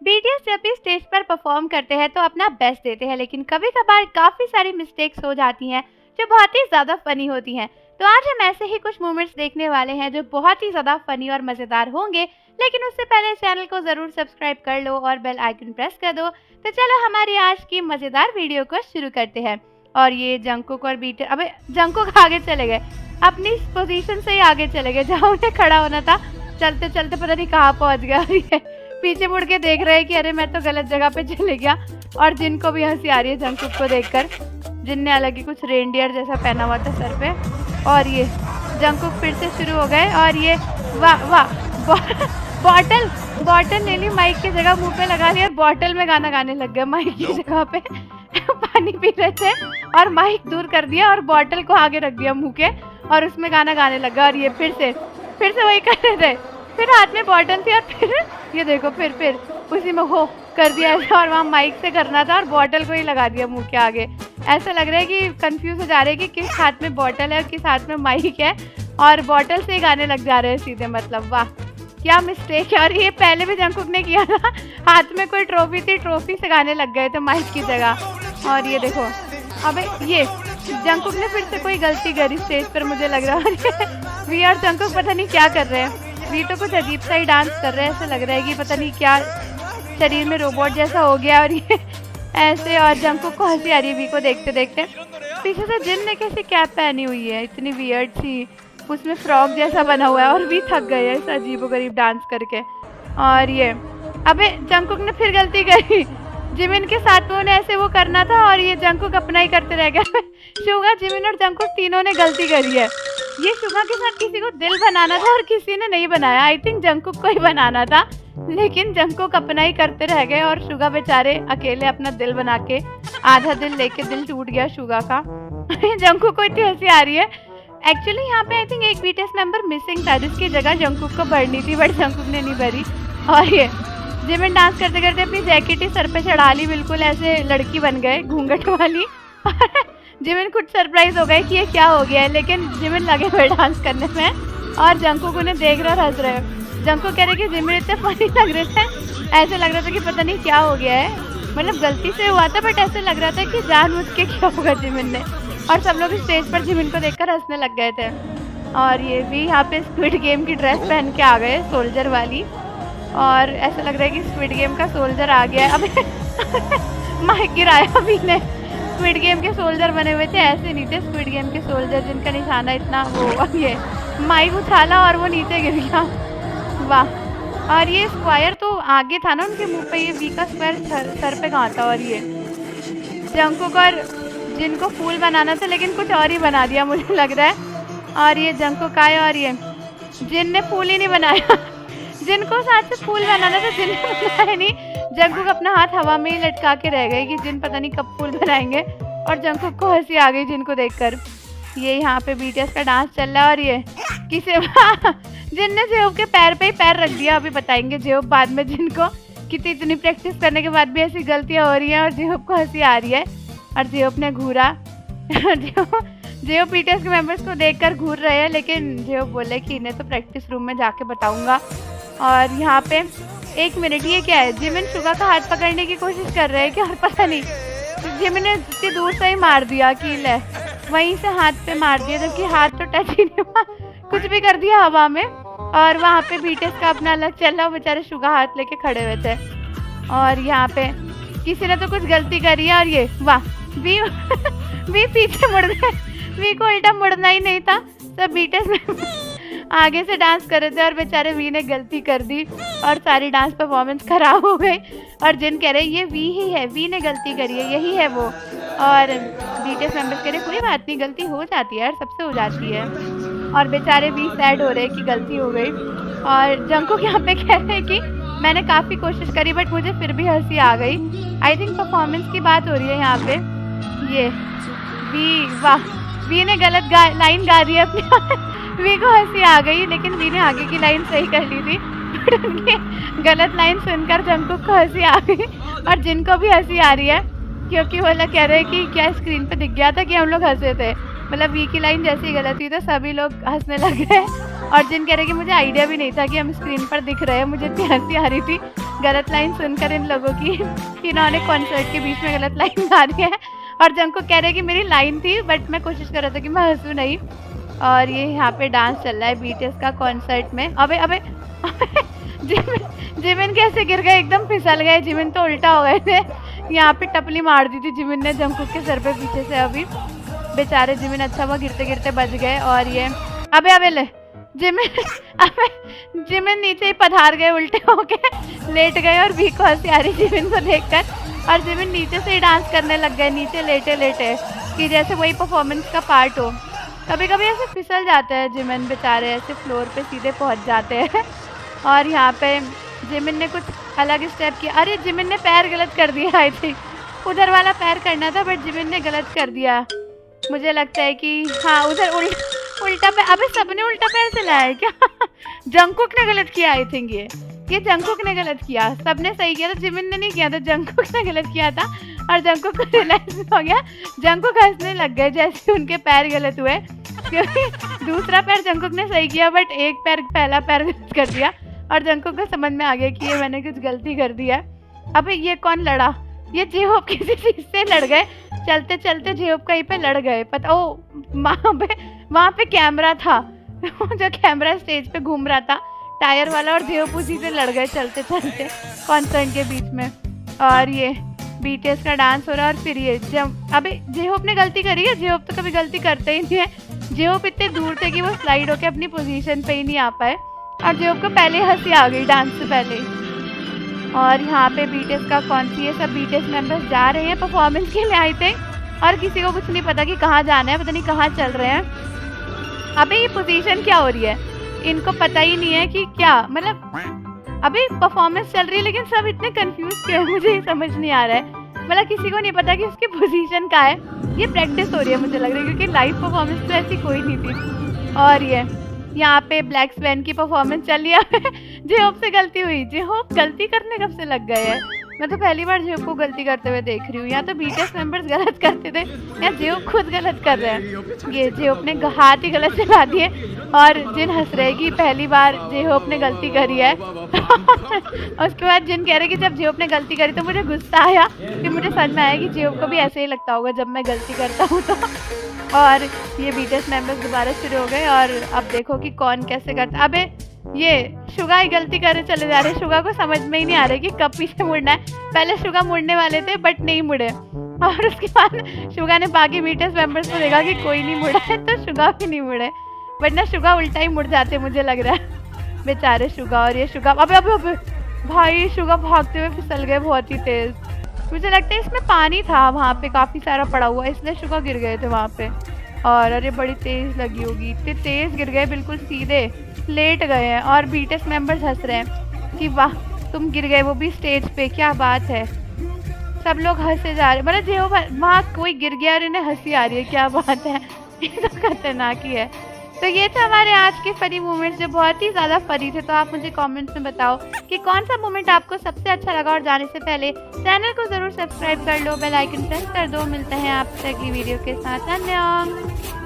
BTS जब भी stage पर परफॉर्म करते हैं तो अपना बेस्ट देते हैं, लेकिन कभी कभार काफ़ी सारी मिस्टेक्स हो जाती हैं जो बहुत ही ज़्यादा फनी होती हैं। तो आज हम ऐसे ही कुछ मोमेंट्स देखने वाले हैं जो बहुत ही ज़्यादा फनी और मज़ेदार होंगे, लेकिन उससे पहले चैनल को ज़रूर सब्सक्राइब कर लो और बेल आइकन प्रेस कर दो। तो चलो हमारी आज की मज़ेदार वीडियो को शुरू करते हैं। और ये जंगकुक और बीटीएस, अबे जंगकुक आगे चले गए, अपनी पोजीशन से ही आगे चले गए जहाँ उन्हें खड़ा होना था। चलते चलते पता नहीं कहाँ पहुँच गया। ये पीछे मुड़ के देख रहे हैं कि अरे मैं तो गलत जगह पे चले गया। और जिनको भी हंसी आ रही है जंगकुक को देखकर, जिनने अलग ही कुछ रेनडियर जैसा पहना हुआ था सर पे। और ये जंगकुक फिर से शुरू हो गए और ये वाह वाह बॉटल ले ली, माइक की जगह मुंह पे लगा लिया, बॉटल में गाना गाने लग गए माइक की जगह पे। पानी पी रहे थे और माइक दूर कर दिया और बॉटल को आगे रख दिया मुंह के और उसमें गाना गाने लगा। और ये फिर से वही कर रहे थे, फिर हाथ में बॉटल थी और फिर ये देखो फिर उसी में हो कर दिया ऐसा, और वहाँ माइक से करना था और बॉटल को ही लगा दिया मुंह के आगे। ऐसा लग रहा है कि कंफ्यूज हो जा रहे हैं कि किस हाथ में बॉटल है और किस हाथ में माइक है, और बॉटल से ही गाने लग जा रहे हैं सीधे। मतलब वाह क्या मिस्टेक है। और ये पहले भी जंगकुक ने किया था, हाथ में कोई ट्रॉफी थी, ट्रॉफी से गाने लग गए थे माइक की जगह। और ये देखो अबे ये जंगकुक ने फिर से कोई गलती करी स्टेज पर, मुझे लग रहा है। वी और जंगकुक पता नहीं क्या कर रहे हैं। वी तो कुछ अजीब सा ही डांस कर रहे हैं, ऐसा लग रहा है कि पता नहीं क्या शरीर में रोबोट जैसा हो गया। और ये ऐसे, और जंगकुक को हंसी आ रही है वी को देखते देखते। पीछे से जिन ने कैसी कैप पहनी हुई है, इतनी वियर्ड सी, उसमें फ्रॉक जैसा बना हुआ है, और वी थक गए हैं इस अजीबोगरीब डांस करके। और ये अबे जंगकुक ने फिर गलती करी, जिमिन के साथ में उन्हें ऐसे वो करना था और ये जंगकुक अपना ही करते रह गया। शुगा, जिमिन और जंगकुक तीनों ने गलती करी है। ये शुगा के साथ किसी को दिल बनाना था और किसी ने नहीं बनाया, आई थिंक जंगकुक को ही बनाना था, लेकिन जंगकुक अपना ही करते रह गए और शुगा बेचारे अकेले अपना दिल बना के, आधा दिल लेके दिल टूट गया शुगा का। जंगकुक को इतनी हंसी आ रही है। एक्चुअली यहाँ पे आई थिंक एक बीटीएस मेंबर मिसिंग था जिसकी जगह जंगकुक को भरनी थी, बट जंगकुक ने नहीं भरी। और ये जिमिन डांस करते करते अपनी जैकेट ही सर पे चढ़ा ली, बिल्कुल ऐसे लड़की बन गए घूंघट वाली। जिमिन खुद सरप्राइज हो गए कि ये क्या हो गया है, लेकिन जिमिन लगे हुए डांस करने में और जंगकुक उन्हें देख रहे और हंस रहे। जंगकुक कह रहे कि जिमिन इतने फनी लग रहे थे, ऐसे लग रहा था कि पता नहीं क्या हो गया है, मतलब गलती से हुआ था, बट ऐसे लग रहा था कि जानबूझ के क्या होगा जिमिन ने। और सब लोग स्टेज पर जिमिन को देखकर हंसने लग गए थे। और ये भी यहाँ पे स्क्विड गेम की ड्रेस पहन के आ गए, सोल्जर वाली, और ऐसा लग रहा है कि स्क्विड गेम का सोल्जर आ गया है। अब माइक गिराया अभी ने। स्क्विड गेम के सोल्जर बने हुए थे, ऐसे नहीं थे स्क्विड गेम के सोल्जर जिनका निशाना इतना वो, ये माइक उछाला और वो नीचे गिर गया। वाह। और ये स्क्वायर तो आगे था ना उनके मुंह पे, ये वी का स्क्वायर सर पे कहाँ था। और ये जंगकुक और जिनको फूल बनाना था लेकिन कुछ और ही बना दिया मुझे लग रहा है। और ये जंगकुक आए और ये जिन ने फूल ही नहीं बनाया, जिनको साथ से फूल बनाना था जिन ने बनाया नहीं। जंगकुक अपना हाथ हवा में ही लटका के रह गए कि जिन पता नहीं कब फूल बनाएंगे, और जंगकुक को हंसी आ गई जिनको देखकर। ये यहाँ पे बीटीएस का डांस चल रहा है और ये किसी जिनने जेब के पैर पे ही पैर रख दिया। अभी बताएंगे जेब बाद में जिनको कितनी इतनी प्रैक्टिस करने के बाद भी ऐसी गलतियाँ हो रही हैं और जेब को हंसी आ रही है। और जेब ने घूरा, जेब बीटीएस के मेंबर्स को देखकर घूर रहे हैं, लेकिन जेब बोले कि इन्हें तो प्रैक्टिस रूम में जाके बताऊंगा। और यहाँ पे एक मिनट, ये क्या है, जिमिन शुगा का हाथ पकड़ने की कोशिश कर रहे हैं क्या, और पता नहीं जिमिन ने इतनी दूर से ही मार दिया कि ले वहीं से हाथ पे मार दिया, जबकि हाथ तो टच ही नहीं हुआ, कुछ भी कर दिया हवा में। और वहाँ पे बीटीएस का अपना अलग चल रहा, बेचारे शुगा हाथ लेके खड़े हुए थे। और यहाँ पे किसी ने तो कुछ गलती करी है और ये वाह वी पीछे मुड़ गए, वी को उल्टा मुड़ना ही नहीं था, सब बीटीएस में आगे से डांस कर रहे थे और बेचारे वी ने गलती कर दी और सारी डांस परफॉर्मेंस खराब हो गई। और जिन कह रहे ये वी ही है, वी ने गलती करी है, यही है वो। और बीटीएस मेंबर्स कह रहे कोई बात नहीं, गलती हो जाती है यार, सबसे हो जाती है। और बेचारे वी सैड हो रहे कि गलती हो गई। और जंगकुक यहाँ पे कह रहे हैं कि मैंने काफ़ी कोशिश करी बट मुझे फिर भी हंसी आ गई। आई थिंक परफॉर्मेंस की बात हो रही है यहाँ पे। ये वी, वाह, वी ने गलत लाइन गा दी अपनी। वी को हंसी आ गई, लेकिन वी ने आगे की लाइन सही कर ली थी, बट उनकी गलत लाइन सुनकर जंगकुक को हंसी आ गई। और जिनको भी हंसी आ रही है क्योंकि वो लोग कह रहे हैं कि क्या स्क्रीन पे दिख गया था कि हम लोग हंसे थे, मतलब वी की लाइन जैसी गलत हुई तो सभी लोग हंसने लग गए। और जिन कह रहे कि मुझे आइडिया भी नहीं था कि हम स्क्रीन पर दिख रहे हैं। मुझे इतनी हंसी आ रही थी गलत लाइन सुनकर इन लोगों की कि इन्होंने कॉन्सर्ट के बीच में गलत लाइन गा दी है। और जंगकुक कह रहे कि मेरी लाइन थी बट मैं कोशिश कर रहा था कि मैं हंसूं नहीं। और ये यहाँ पे डांस चल रहा है बीटीएस का कॉन्सर्ट में। अबे अबे जिमिन कैसे गिर गए, एकदम फिसल गए। जिमिन तो उल्टा हो गए थे। यहाँ पे टपली मार दी थी जिमिन ने जंगकुक के सर पे पीछे से। अभी बेचारे जिमिन अच्छा हुआ गिरते गिरते बच गए। और ये अबे अबे ले जिमिन नीचे ही पधार गए उल्टे होके, लेट गए। और वी को हंसी आ रही जिमिन को देखकर। और जिमिन नीचे से ही डांस करने लग गए, नीचे लेटे लेटे, कि जैसे वही परफॉर्मेंस का पार्ट हो। कभी कभी ऐसे फिसल जाते हैं जिमिन बेचारे, ऐसे फ्लोर पे सीधे पहुंच जाते हैं। और यहाँ पे जिमिन ने कुछ अलग स्टेप किया। अरे जिमिन ने पैर गलत कर दिया। आई थिंक उधर वाला पैर करना था बट जिमिन ने गलत कर दिया। मुझे लगता है कि हाँ उधर उल्टा पैर। अबे सबने उल्टा पैर चलाया है क्या? जंगकुक ने गलत किया। आई थिंक ये जंगकुक ने गलत किया, सबने सही किया था, जिमिन ने नहीं किया था, जंगकुक ने गलत किया था। और जंगकुक को रियलाइज हो गया। जंगकुक हंसने लग गए जैसे उनके पैर गलत हुए, क्योंकि दूसरा पैर जंगकुक ने सही किया बट एक पैर पहला पैर गलत कर दिया। और जंगकुक को समझ में आ गया कि ये मैंने कुछ गलती कर दी है। अबे ये कौन लड़ा? ये जेहोप किसी चीज से लड़ गए। चलते चलते जेहोप कहीं पे लड़ गए। पता ओ वहाँ पे कैमरा था जो कैमरा स्टेज पे घूम रहा था टायर वाला, और जेहोप उसी से लड़ गए चलते चलते कॉन्सर्ट के बीच में। और ये बीटीएस का डांस हो रहा है। और फिर ये अबे जेहोप ने गलती करी है। जेहोप तो कभी गलती करते ही नहीं है। जेहोप इतने दूर थे कि वो स्लाइड होके अपनी पोजीशन पे ही नहीं आ पाए। और जेहोप को पहले हंसी आ गई डांस से पहले। और यहाँ पे बीटीएस का ये सब बीटीएस मेंबर्स जा रहे हैं परफॉर्मेंस के लिए आए थे। और किसी को कुछ नहीं पता कि कहाँ जाना है, पता नहीं कहाँ चल रहे हैं। अबे ये पोजीशन क्या हो रही है, इनको पता ही नहीं है कि क्या, मतलब अभी परफॉर्मेंस चल रही है लेकिन सब इतने कंफ्यूज क्यों है, मुझे समझ नहीं आ रहा है। मतलब किसी को नहीं पता कि उसकी पोजीशन क्या है। ये प्रैक्टिस हो रही है मुझे लग रहा है, क्योंकि लाइव परफॉर्मेंस तो ऐसी कोई नहीं थी। और ये यहाँ पे ब्लैक स्वैन की परफॉर्मेंस चल रही है। जेहोप से गलती हुई। जेहोप गलती करने कब से लग गए हैं? मैं तो पहली बार जेहोप को गलती करते हुए देख रही हूँ। या तो बीटीएस मेंबर्स गलत करते थे या जेहोप खुद गलत कर रहे हैं। ये जेहोप ने हाथ ही गलत चला दिए। और जिन हंस रहे कि पहली बार जेहोप ने गलती करी है। उसके बाद जिन कह रहे कि जब जेहोप ने गलती करी तो मुझे गुस्सा आया, कि मुझे समझ में आया कि जेहोप को भी ऐसे ही लगता होगा जब मैं गलती करता हूँ तो। और ये बीटीएस मेंबर्स दोबारा शुरू हो गए। और अब देखो कि कौन कैसे करता। अबे ये शुगा ही गलती करे चले जा रहे। शुगा को समझ में ही नहीं आ रहा कि कब पीछे मुड़ना है। पहले शुगा मुड़ने वाले थे बट नहीं मुड़े। और उसके बाद शुगा ने बाकी बीटीएस मेंबर्स को देखा कि कोई नहीं मुड़ा है तो शुगा भी नहीं मुड़े, वरना शुगा उल्टा ही मुड़ जाते मुझे लग रहा है। बेचारे शुगा। और ये शुगा अबे अबे अबे भाई शुगा भागते हुए फिसल गए बहुत ही तेज। मुझे लगता है इसमें पानी था वहाँ पे काफ़ी सारा पड़ा हुआ, इसलिए शुगा गिर गए थे वहाँ पे। और अरे बड़ी तेज़ लगी होगी, इतने तेज़ गिर गए बिल्कुल सीधे लेट गए हैं। और बीटीएस मेंबर्स हंस रहे हैं कि वाह तुम गिर गए, वो भी स्टेज पे, क्या बात है। सब लोग हंसे जा रहे, मतलब जो वहाँ कोई गिर गया और इन्हें हंसी आ रही है, क्या बात है। ये तो खतरनाक ही है। तो ये थे हमारे आज के फनी मोमेंट्स जो बहुत ही ज़्यादा फनी थे। तो आप मुझे कमेंट्स में बताओ कि कौन सा मोमेंट आपको सबसे अच्छा लगा। और जाने से पहले चैनल को ज़रूर सब्सक्राइब कर लो, बेल आइकन प्रेस कर दो। मिलते हैं आपसे अगली वीडियो के साथ। धन्यवाद।